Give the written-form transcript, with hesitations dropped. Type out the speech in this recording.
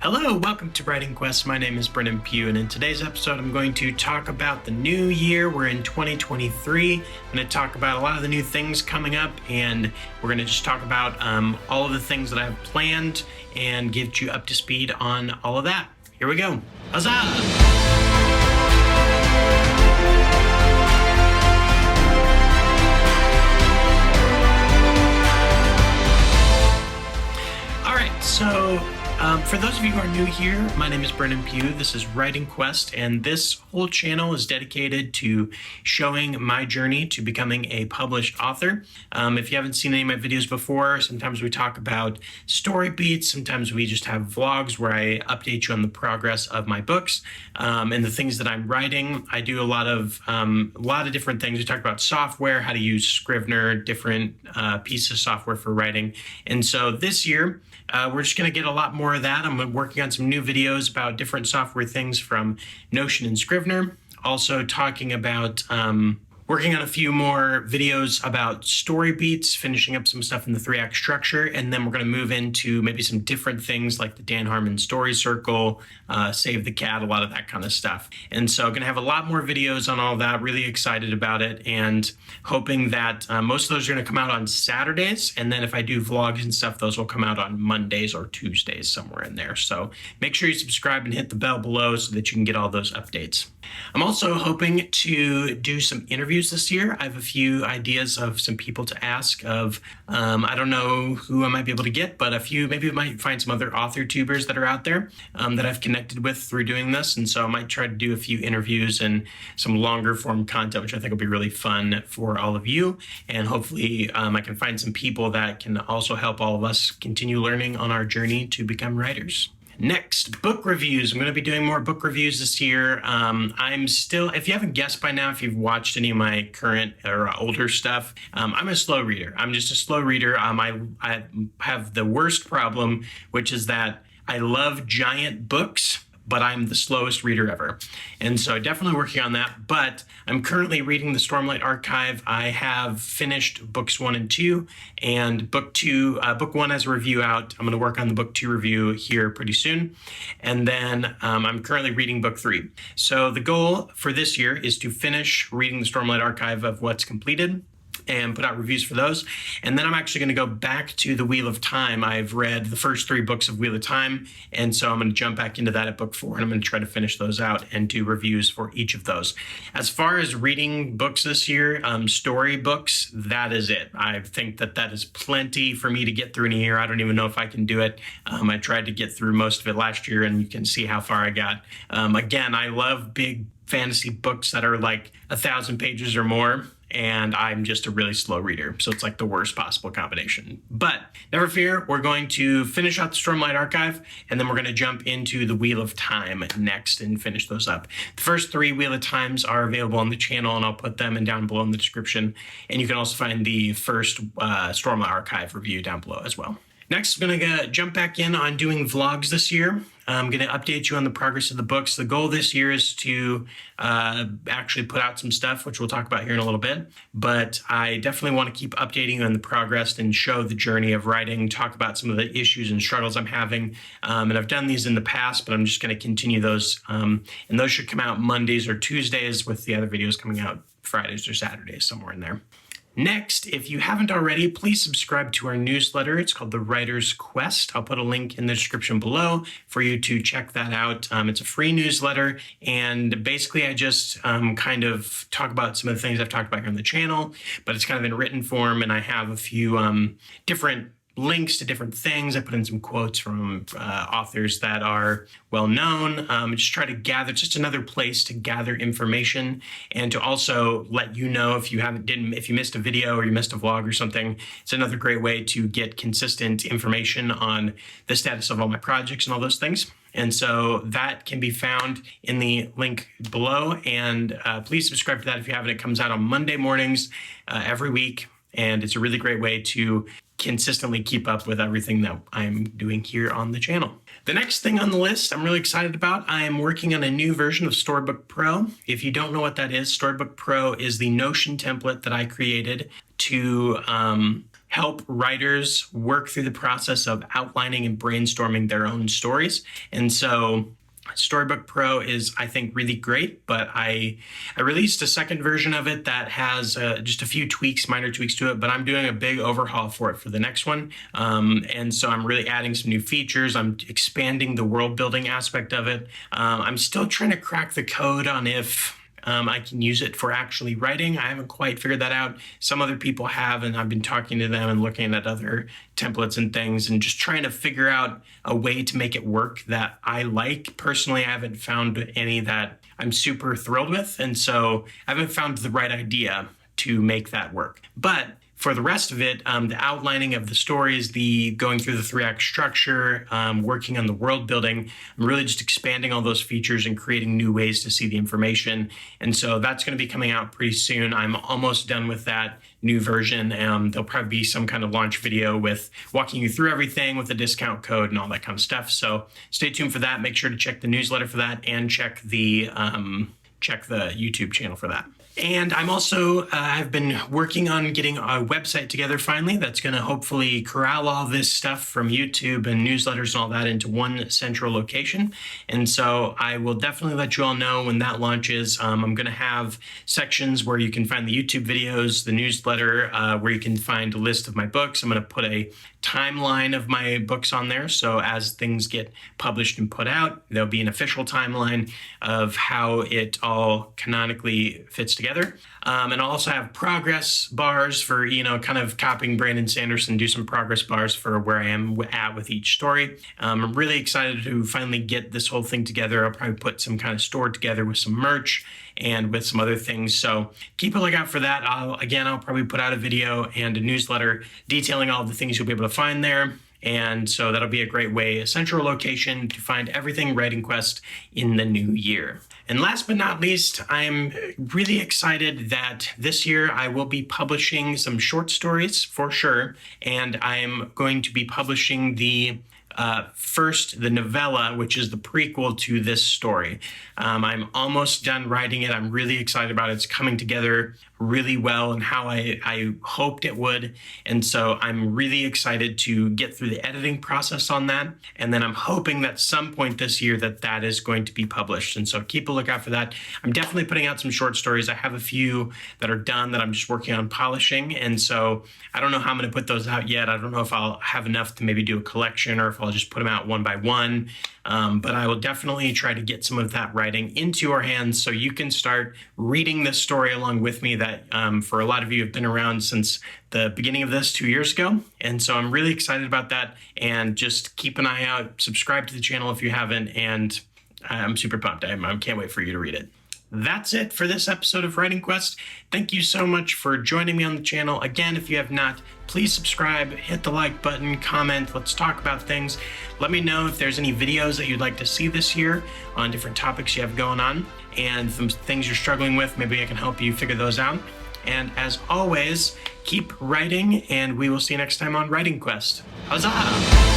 Hello, welcome to Writing Quest. My name is Brennan Pugh, and in today's episode, I'm going to talk about the new year. We're in 2023. I'm going to talk about a lot of the new things coming up, and we're going to just talk about all of the things that I've planned and get you up to speed on all of that. Here we go. Huzzah! So, for those of you who are new here, my name is Brennan Pugh. This is Writing Quest, and this whole channel is dedicated to showing my journey to becoming a published author. If you haven't seen any of my videos before, sometimes we talk about story beats, sometimes we just have vlogs where I update you on the progress of my books and the things that I'm writing. I do a lot of different things. We talk about software, how to use Scrivener, different pieces of software for writing. And so this year, we're just going to get a lot more of that. I'm working on some new videos about different software things from Notion and Scrivener. Also talking about working on a few more videos about story beats, finishing up some stuff in the 3-act structure, and then we're going to move into maybe some different things like the Dan Harmon Story Circle, Save the Cat, a lot of that kind of stuff. And so I'm going to have a lot more videos on all that, really excited about it, and hoping that most of those are going to come out on Saturdays, and then if I do vlogs and stuff, those will come out on Mondays or Tuesdays, somewhere in there. So make sure you subscribe and hit the bell below so that you can get all those updates. I'm also hoping to do some interviews this year. I have a few ideas of some people to ask of, I don't know who I might be able to get, but maybe I might find some other author tubers that are out there that I've connected with through doing this. And so I might try to do a few interviews and some longer form content, which I think will be really fun for all of you. And hopefully I can find some people that can also help all of us continue learning on our journey to become writers. Next, book reviews. I'm going to be doing more book reviews this year. I'm still, if you haven't guessed by now, if you've watched any of my current or older stuff, I'm a slow reader. I'm just a slow reader. I have the worst problem, which is that I love giant books, but I'm the slowest reader ever. And so definitely working on that, but I'm currently reading the Stormlight Archive. I have finished books 1 and 2, and book 1 has a review out. I'm gonna work on the book 2 review here pretty soon. And then I'm currently reading book 3. So the goal for this year is to finish reading the Stormlight Archive of what's completed and put out reviews for those. And then I'm actually going to go back to the Wheel of Time. I've read the first 3 books of Wheel of Time, and so I'm going to jump back into that at book 4, and I'm going to try to finish those out and do reviews for each of those. As far as reading books this year, story books, that is it. I think that is plenty for me to get through in a year. I don't even know if I can do it. I tried to get through most of it last year, and you can see how far I got. Again, I love big fantasy books that are like 1,000 pages or more, and I'm just a really slow reader, so it's like the worst possible combination. But never fear, we're going to finish out the Stormlight Archive, and then we're going to jump into the Wheel of Time next and finish those up. The first 3 Wheel of Times are available on the channel, and I'll put them down below in the description. And you can also find the first Stormlight Archive review down below as well. Next, I'm going to jump back in on doing vlogs this year. I'm going to update you on the progress of the books. The goal this year is to actually put out some stuff, which we'll talk about here in a little bit. But I definitely want to keep updating you on the progress and show the journey of writing, talk about some of the issues and struggles I'm having. And I've done these in the past, but I'm just going to continue those. And those should come out Mondays or Tuesdays, with the other videos coming out Fridays or Saturdays, somewhere in there. Next, if you haven't already, please subscribe to our newsletter. It's called The Writer's Quest. I'll put a link in the description below for you to check that out. It's a free newsletter, and basically I just kind of talk about some of the things I've talked about here on the channel, but it's kind of in written form, and I have a few different links to different things. I put in some quotes from authors that are well known. Just try to gather, just another place to gather information, and to also let you know if you missed a video or you missed a vlog or something. It's another great way to get consistent information on the status of all my projects and all those things. And so that can be found in the link below. And please subscribe to that if you haven't. It comes out on Monday mornings every week. And it's a really great way to consistently keep up with everything that I'm doing here on the channel. The next thing on the list I'm really excited about, I am working on a new version of Storybook Pro. If you don't know what that is, Storybook Pro is the Notion template that I created to help writers work through the process of outlining and brainstorming their own stories. And so Storybook Pro is, I think, really great, but I released a second version of it that has just a few tweaks, minor tweaks to it, but I'm doing a big overhaul for it for the next one. And so I'm really adding some new features. I'm expanding the world building aspect of it. I'm still trying to crack the code on if I can use it for actually writing. I haven't quite figured that out. Some other people have, and I've been talking to them and looking at other templates and things and just trying to figure out a way to make it work that I like. Personally, I haven't found any that I'm super thrilled with, and so I haven't found the right idea to make that work. But for the rest of it, the outlining of the stories, the going through the 3-act structure, working on the world building, I'm really just expanding all those features and creating new ways to see the information. And so that's going to be coming out pretty soon. I'm almost done with that new version. There'll probably be some kind of launch video with walking you through everything with a discount code and all that kind of stuff. So stay tuned for that. Make sure to check the newsletter for that and check the YouTube channel for that. And I'm also, I've been working on getting a website together finally that's going to hopefully corral all this stuff from YouTube and newsletters and all that into one central location. And so I will definitely let you all know when that launches. I'm going to have sections where you can find the YouTube videos, the newsletter, where you can find a list of my books. I'm going to put a timeline of my books on there. So as things get published and put out, there'll be an official timeline of how it all canonically fits together. And I'll also have progress bars for, kind of copying Brandon Sanderson, do some progress bars for where I am at with each story. I'm really excited to finally get this whole thing together. I'll probably put some kind of store together with some merch and with some other things. So keep a lookout for that. I'll probably put out a video and a newsletter detailing all the things you'll be able to find there. And so that'll be a great way, a central location to find everything Writing Quest in the new year. And last but not least, I'm really excited that this year I will be publishing some short stories for sure. And I'm going to be publishing the novella, which is the prequel to this story. I'm almost done writing it. I'm really excited about it. It's coming together really well and how I hoped it would. And so I'm really excited to get through the editing process on that. And then I'm hoping that some point this year that is going to be published. And so keep a lookout for that. I'm definitely putting out some short stories. I have a few that are done that I'm just working on polishing. And so I don't know how I'm going to put those out yet. I don't know if I'll have enough to maybe do a collection or if I'll just put them out one by one. But I will definitely try to get some of that writing into your hands so you can start reading this story along with me that for a lot of you have been around since the beginning of this 2 years ago. And so I'm really excited about that, and just keep an eye out, subscribe to the channel if you haven't, and I'm super pumped. I can't wait for you to read it. That's it for this episode of Writing Quest. Thank you so much for joining me on the channel. Again, if you have not, please subscribe, hit the like button, comment, let's talk about things. Let me know if there's any videos that you'd like to see this year on different topics you have going on and some things you're struggling with. Maybe I can help you figure those out. And as always, keep writing, and we will see you next time on Writing Quest. Huzzah!